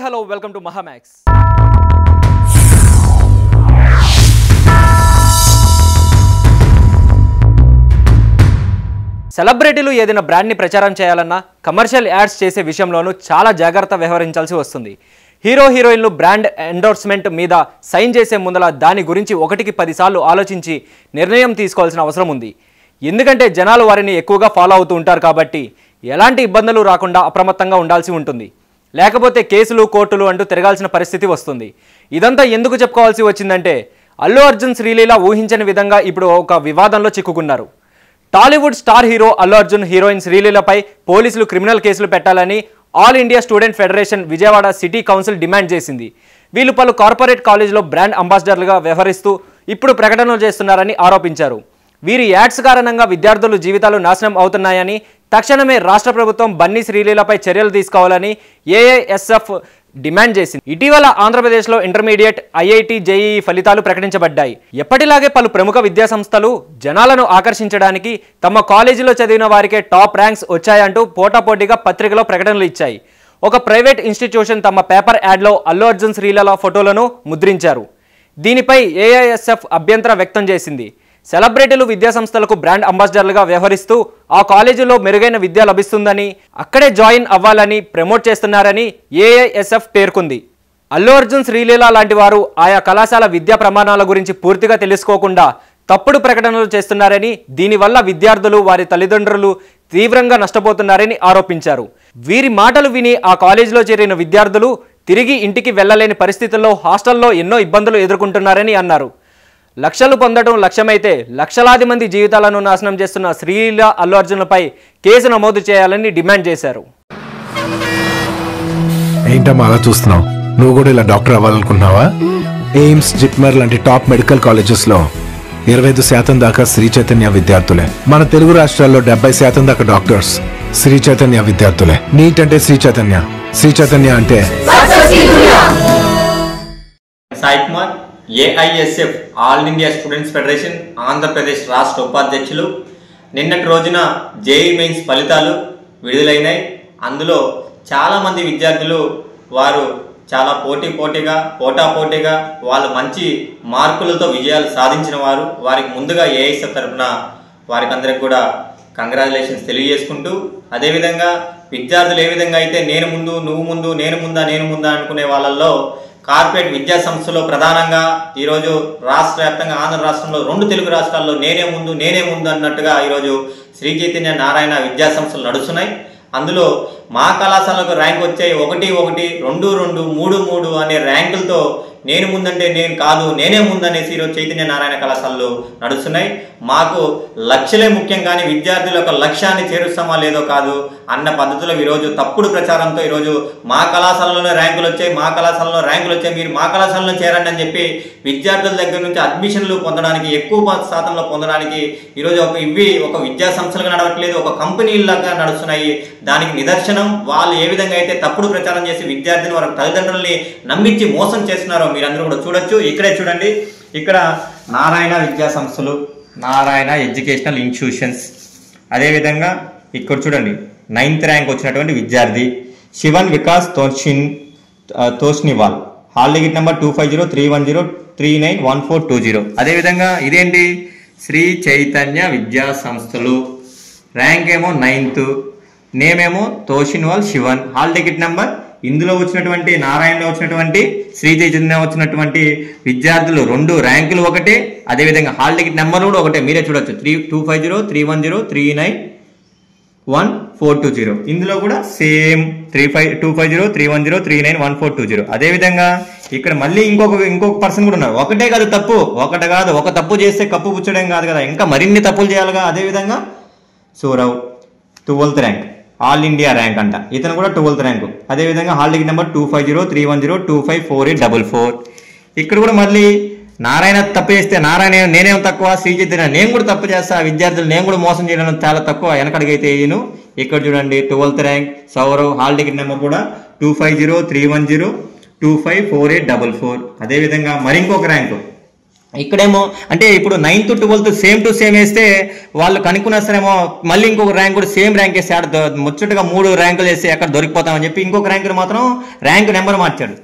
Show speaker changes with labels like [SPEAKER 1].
[SPEAKER 1] hello, welcome to Mahamax. సెలబ్రిటీలు ఏదైనా బ్రాండ్ని ప్రచారం చేయాలన్నా కమర్షియల్ యాడ్స్ చేసే విషయంలోనూ చాలా జాగ్రత్త వ్యవహరించాల్సి వస్తుంది. హీరో హీరోయిన్లు బ్రాండ్ ఎండోర్స్మెంట్ మీద సైన్ చేసే ముందల దాని గురించి 1-10 సార్లు ఆలోచించి నిర్ణయం తీసుకోవాల్సిన అవసరం ఉంది. ఎందుకంటే జనాలు వారిని ఎక్కువగా ఫాలో అవుతూ ఉంటారు కాబట్టి ఎలాంటి ఇబ్బందులు రాకుండా అప్రమత్తంగా ఉండాల్సి ఉంటుంది. లేకపోతే కేసులు కోర్టులు అంటూ తిరగాల్సిన పరిస్థితి వస్తుంది. ఇదంతా ఎందుకు చెప్పుకోవాల్సి వచ్చిందంటే అల్లు అర్జున్ శ్రీలీల ఊహించని విధంగా ఇప్పుడు ఒక వివాదంలో చిక్కుకున్నారు. Tollywood star hero Allu Arjun heroine శ్రీలీలపై పోలీసులు క్రిమినల్ కేసులు పెట్టాలని all India student federation Vijayawada city council demand చేసింది. వీళ్ళు పలు కార్పొరేట్ కాలేజీలో బ్రాండ్ అంబాసిడర్లుగా వ్యవహరిస్తూ ఇప్పుడు ప్రకటనలు చేస్తున్నారని ఆరోపించారు. వీరి యాడ్స్ కారణంగా విద్యార్థుల జీవితాలు నాశనం అవుతున్నాయని తక్షణమే రాష్ట్ర ప్రభుత్వం బన్నీ శ్రీలీలపై చర్యలు తీసుకోవాలని ఏఐఎస్ఎఫ్ డిమాండ్ చేసింది. ఇటీవల ఆంధ్రప్రదేశ్లో ఇంటర్మీడియట్, ఐఐటి, జేఈఈ ఫలితాలు ప్రకటించబడ్డాయి. ఎప్పటిలాగే పలు ప్రముఖ విద్యాసంస్థలు జనాలను ఆకర్షించడానికి తమ కాలేజీలో చదివిన వారికే టాప్ ర్యాంక్స్ వచ్చాయంటూ పోటాపోటీగా పత్రికలో ప్రకటనలు ఇచ్చాయి. ఒక ప్రైవేట్ ఇన్స్టిట్యూషన్ తమ పేపర్ యాడ్లో అల్లు అర్జున్ శ్రీలీల ఫోటోలను ముద్రించారు. దీనిపై ఏఐఎస్ఎఫ్ అభ్యంతరం వ్యక్తం చేసింది. సెలబ్రిటీలు విద్యాసంస్థలకు బ్రాండ్ అంబాసిడర్లుగా వ్యవహరిస్తూ ఆ కాలేజీలో మెరుగైన విద్య లభిస్తుందని, అక్కడే జాయిన్ అవ్వాలని ప్రమోట్ చేస్తున్నారని ఏఐఎస్ఎఫ్ పేర్కొంది. అల్లు అర్జున్ శ్రీలీల లాంటి వారు ఆయా కళాశాల విద్యా ప్రమాణాల గురించి పూర్తిగా తెలుసుకోకుండా తప్పుడు ప్రకటనలు చేస్తున్నారని, దీనివల్ల విద్యార్థులు వారి తల్లిదండ్రులు తీవ్రంగా నష్టపోతున్నారని ఆరోపించారు. వీరి మాటలు విని ఆ కాలేజీలో చేరిన విద్యార్థులు తిరిగి ఇంటికి వెళ్లలేని పరిస్థితుల్లో హాస్టల్లో ఎన్నో ఇబ్బందులు ఎదుర్కొంటున్నారని అన్నారు. లక్షలు పొందడం లక్ష్యమైతే లక్షలాది మంది జీవితాలను నాశనం చేస్తున్న శ్రీలీల, అల్లు అర్జున్లపై కేసు నమోదు చేయాలని డిమాండ్ చేశారు.
[SPEAKER 2] ఏంటమ్మా అలా చూస్తున్నావు? నువ్వు కూడా ఇలా డాక్టర్ అవ్వాలనుకుంటున్నావా? ఎయిమ్స్, జిప్మర్ లాంటి టాప్ మెడికల్ కాలేజెస్ లో 25% దాకా శ్రీ చైతన్య విద్యార్థులే. మన తెలుగు రాష్ట్రాల్లో 70% దాకా డాక్టర్స్ శ్రీ చైతన్య విద్యార్థులే. నీట్ అంటే శ్రీ చైతన్య, శ్రీ చైతన్య అంటే
[SPEAKER 3] AISF all India students federation Andhra Pradesh రాష్ట్ర ఉపాధ్యక్షులు నిన్నటి రోజున జేఈ మెయిన్స్ ఫలితాలు విడుదలైనాయి. అందులో చాలామంది విద్యార్థులు వారు చాలా పోటాపోటీగా వాళ్ళు మంచి మార్కులతో విజయాలు సాధించిన వారు. వారికి ముందుగా ఏఐఎస్ఎఫ్ తరఫున వారికి అందరికి కూడా కంగ్రాచులేషన్స్ తెలియజేసుకుంటూ, అదేవిధంగా విద్యార్థులు ఏ విధంగా అయితే నేను ముందు, నువ్వు ముందు, నేను ముందా అనుకునే వాళ్ళల్లో కార్పొరేట్ విద్యా సంస్థలో ప్రధానంగా ఈరోజు రాష్ట్ర వ్యాప్తంగా ఆంధ్ర రాష్ట్రంలో 2 తెలుగు రాష్ట్రాల్లో నేనే ముందు అన్నట్టుగా ఈరోజు శ్రీ చైతన్య నారాయణ విద్యా సంస్థలు నడుస్తున్నాయి. అందులో మా కళాశాలకు ర్యాంక్ వచ్చాయి 1-1, 2-2, 3-3 అనే ర్యాంకులతో నేను ముందంటే నేను కాదు, నేనే ముందనేసి ఈరోజు చైతన్య నారాయణ కళాశాలలు నడుస్తున్నాయి. మాకు లక్ష్యలే ముఖ్యం, కానీ విద్యార్థుల యొక్క లక్ష్యాన్ని చేరుస్తామా లేదో కాదు అన్న పద్ధతిలో ఈరోజు తప్పుడు ప్రచారంతో ఈరోజు మా కళాశాలలోనే ర్యాంకులు వచ్చాయి, మీరు మా కళాశాలలో చేరండి అని చెప్పి విద్యార్థుల దగ్గర నుంచి అడ్మిషన్లు పొందడానికి, ఎక్కువ శాతంలో పొందడానికి ఈరోజు ఒక విద్యా సంస్థలుగా నడవట్లేదు, ఒక కంపెనీలాగా నడుస్తున్నాయి. దానికి నిదర్శనం వాళ్ళు ఏ విధంగా అయితే తప్పుడు ప్రచారం చేసి విద్యార్థిని వారి తల్లిదండ్రుల్ని నమ్మించి మోసం చేస్తున్నారో మీరందరూ కూడా చూడొచ్చు. ఇక్కడే చూడండి, ఇక్కడ నారాయణ విద్యా సంస్థలు, నారాయణ ఎడ్యుకేషనల్ ఇన్స్టిట్యూషన్స్, అదేవిధంగా ఇక్కడ చూడండి 9th ర్యాంక్ వచ్చినటువంటి విద్యార్థి Shivan Vikas Toshniwal, hall ticket number 250310391420. అదేవిధంగా ఇదేంటి శ్రీ చైతన్య విద్యా సంస్థలు, ర్యాంక్ ఏమో 9th, నేమ్ ఏమో తోషిన్వాల్ శివన్, హాల్ టికెట్ నెంబర్ ఇందులో వచ్చినటువంటి నారాయణలో వచ్చినటువంటి శ్రీ చైతన్య వచ్చినటువంటి విద్యార్థులు 2 ర్యాంకులు ఒకటే, అదేవిధంగా హాల్ టికెట్ నెంబర్ కూడా ఒకటే. మీరే చూడొచ్చు 2503103911420. ఇందులో కూడా సేమ్ 2503103911420. అదేవిధంగా ఇక్కడ మళ్ళీ ఇంకొక పర్సన్ కూడా ఉన్నారు. ఒకటే కాదు తప్పు, ఒక తప్పు చేస్తే కప్పు పుచ్చడం కాదు కదా, ఇంకా మరిన్ని తప్పులు చేయాలిగా. అదేవిధంగా సూరవ్ 12th rank, all India rank అంట, ఇతను కూడా 12th ర్యాంకు. అదేవిధంగా హాల్ టికెట్ నెంబర్ 250310254844. ఇక్కడ కూడా మళ్ళీ నారాయణ తప్పు చేస్తే నారాయణ నేనేం తక్కువ, శ్రీ చైతన్య నేను కూడా తప్పు చేస్తా, విద్యార్థులు నేను కూడా మోసం చేయడం చాలా తక్కువ, వెనకడిగైతే ఈయను. ఇక్కడ చూడండి 12th rank Saurav, hall ticket number కూడా 250310254844. అదేవిధంగా మరి ఇంకొక ర్యాంకు ఇక్కడేమో అంటే ఇప్పుడు 9th 12th same to same వేస్తే వాళ్ళు కనుక్కున్నా సరేమో మళ్ళీ ఇంకొక ర్యాంక్ కూడా సేమ్ ర్యాంక్ వేస్తే ముచ్చటగా 3 ర్యాంకులు వేస్తే ఎక్కడ దొరికిపోతామని చెప్పి ఇంకొక ర్యాంకులు మాత్రం ర్యాంక్ నెంబర్ మార్చాడు.